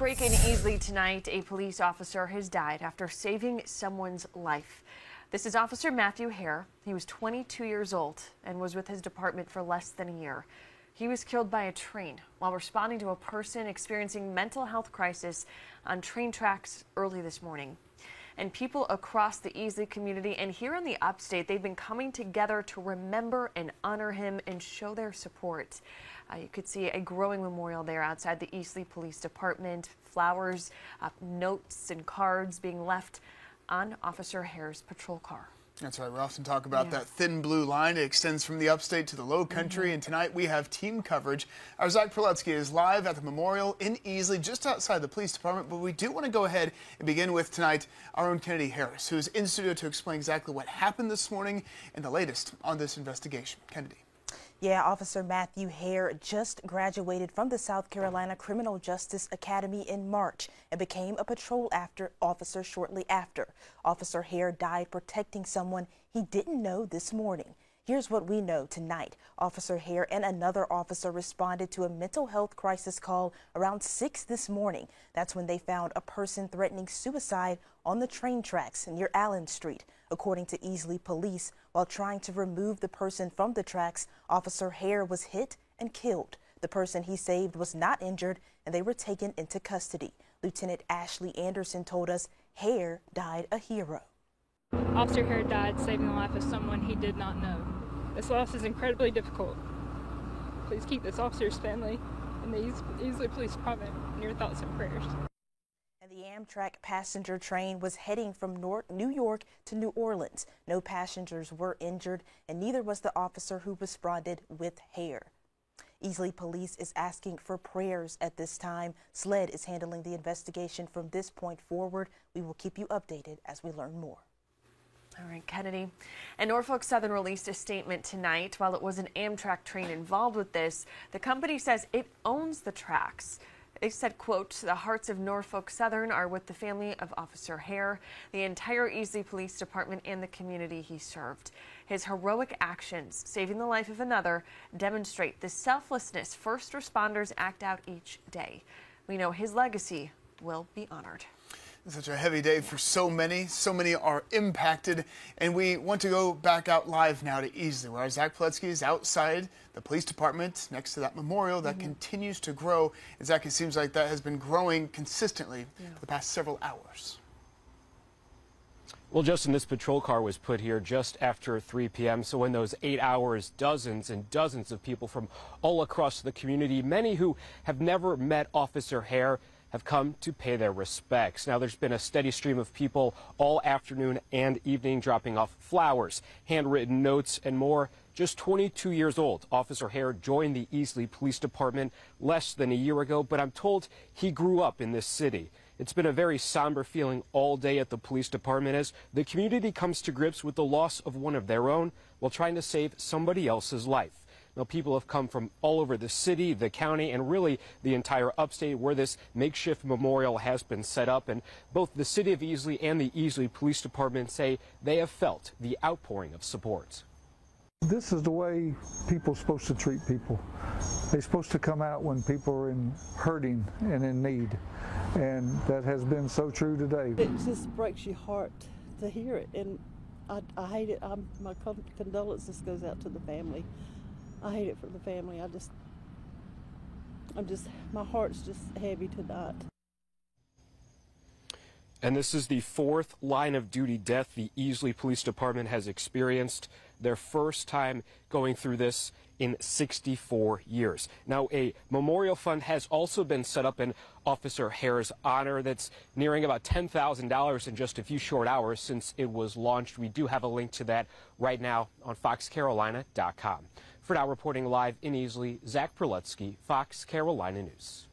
Break in Easley tonight. A police officer has died after saving someone's life. This is Officer Matthew Hare. He was 22 years old and was with his department for less than a year. He was killed by a train while responding to a person experiencing mental health crisis on train tracks early this morning. And people across the Easley community and here in the upstate, they've been coming together to remember and honor him and show their support. You could see a growing memorial there outside the Easley Police Department. Flowers, notes, and cards being left on Officer Hare's patrol car. That's right. We often talk about that thin blue line. It extends from the upstate to the low country. And tonight we have team coverage. Our Zach Perletsky is live at the memorial in Easley, just outside the police department. But we do want to go ahead and begin with tonight our own Kennedy Harris, who is in studio to explain exactly what happened this morning and the latest on this investigation. Kennedy. Yeah, Officer Matthew Hare just graduated from the South Carolina Criminal Justice Academy in March and became a patrol officer shortly after. Officer Hare died protecting someone he didn't know this morning. Here's what we know tonight. Officer Hare and another officer responded to a mental health crisis call around 6 this morning. That's when they found a person threatening suicide on the train tracks near Allen Street. According to Easley Police, while trying to remove the person from the tracks, Officer Hare was hit and killed. The person he saved was not injured, and they were taken into custody. Lieutenant Ashley Anderson told us Hare died a hero. Officer Hare died saving the life of someone he did not know. This loss is incredibly difficult. Please keep this officer's family and the Easley Police Department in your thoughts and prayers. And the Amtrak passenger train was heading from New York to New Orleans. No passengers were injured, and neither was the officer who responded with Hare. Easley Police is asking for prayers at this time. SLED is handling the investigation from this point forward. We will keep you updated as we learn more. All right, Kennedy. And Norfolk Southern released a statement tonight. While it was an Amtrak train involved with this, the company says it owns the tracks. They said, quote, "The hearts of Norfolk Southern are with the family of Officer Hare, the entire Easley Police Department, and the community he served. His heroic actions, saving the life of another, demonstrate the selflessness first responders act out each day. We know his legacy will be honored." It's such a heavy day for so many. So many are impacted. And we want to go back out live now to Easley, where Zach Perletsky is outside the police department next to that memorial that continues to grow. And Zach, it seems like that has been growing consistently for the past several hours. Well, Justin, this patrol car was put here just after 3 p.m. So in those 8 hours, dozens and dozens of people from all across the community, many who have never met Officer Hare, have come to pay their respects. Now, there's been a steady stream of people all afternoon and evening dropping off flowers, handwritten notes, and more. Just 22 years old, Officer Hare joined the Easley Police Department less than a year ago, but I'm told he grew up in this city. It's been a very somber feeling all day at the police department as the community comes to grips with the loss of one of their own while trying to save somebody else's life. Now, people have come from all over the city, the county, and really the entire upstate where this makeshift memorial has been set up. And both the city of Easley and the Easley Police Department say they have felt the outpouring of support. This is the way people are supposed to treat people. They're supposed to come out when people are hurting and in need. And that has been so true today. It just breaks your heart to hear it. And I hate it. My condolences goes out to the family. I hate it for the family. My heart's just heavy tonight. And this is the fourth line of duty death the Easley Police Department has experienced, their first time going through this in 64 years. Now, a memorial fund has also been set up in Officer Hare's honor that's nearing about $10,000 in just a few short hours since it was launched. We do have a link to that right now on foxcarolina.com. For now, reporting live in Easley, Zach Perletsky, Fox Carolina News.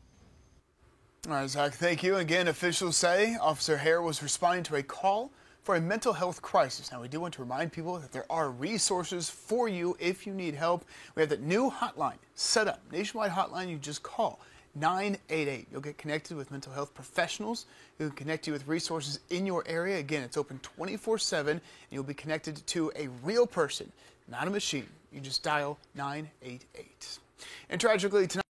All right, Zach, thank you. Again, officials say Officer Hare was responding to a call for a mental health crisis. Now, we do want to remind people that there are resources for you if you need help. We have that new hotline set up, nationwide hotline. You just call 988. You'll get connected with mental health professionals who can connect you with resources in your area. Again, it's open 24/7, and you'll be connected to a real person, not a machine. You just dial 988. And tragically tonight,